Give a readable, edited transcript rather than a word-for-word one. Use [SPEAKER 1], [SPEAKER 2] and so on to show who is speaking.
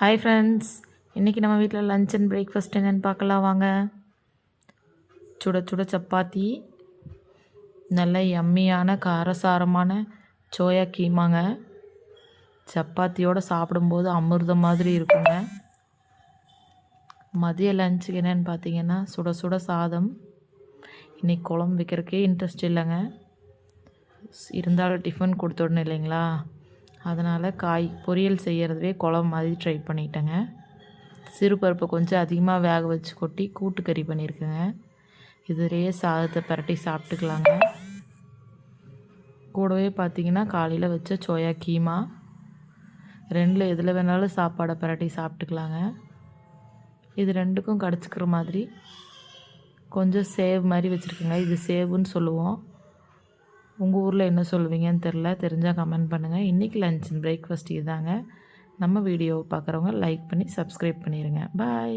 [SPEAKER 1] Hi friends, இன்றைக்கி நம்ம வீட்டில் லஞ்ச் அண்ட் பிரேக்ஃபாஸ்ட் என்னென்னு பார்க்கலாம் வாங்க. சுட சுட சப்பாத்தி, நல்ல யம்மியான காரசாரமான சோயா கீமாங்க. சப்பாத்தியோடு சாப்பிடும்போது அமிர்தம் மாதிரி இருக்குங்க. மதிய லஞ்சுக்கு என்னென்னு பார்த்தீங்கன்னா சுட சுட சாதம். இன்றைக்கி குழம்பு வைக்கிறதுக்கே இன்ட்ரெஸ்ட் இல்லைங்க, இருந்தாலும் டிஃபன் கொடுத்துடணும் இல்லைங்களா, அதனால் காய் பொரியல் செய்கிறதுவே குழம்பு மாதிரி ட்ரை பண்ணிட்டேங்க. சிறுபருப்பை கொஞ்சம் அதிகமாக வேக வச்சு கொட்டி கூட்டுக்கறி பண்ணியிருக்கேங்க. இதிலேயே சாதத்தை பரட்டி சாப்பிட்டுக்கலாங்க. கூடவே பார்த்திங்கன்னா காலையில் வச்ச சோயா கீமா, ரெண்டில் எதில் வேணாலும் சாப்பாடை பரட்டி சாப்பிட்டுக்கலாங்க. இது ரெண்டுக்கும் கடிச்சிக்கிற மாதிரி கொஞ்சம் சேவ் மாதிரி வச்சுருக்கேங்க. இது சேவுன்னு சொல்லுவோம். உங்கள் ஊரில் என்ன சொல்லுவீங்கன்னு தெரிஞ்சால் கமெண்ட் பண்ணுங்கள். இன்றைக்கி லஞ்ச் அண்ட் பிரேக்ஃபாஸ்ட் இதுதாங்க. நம்ம வீடியோவை பார்க்குறவங்க லைக் பண்ணி சப்ஸ்கிரைப் பண்ணிடுங்க. பாய்.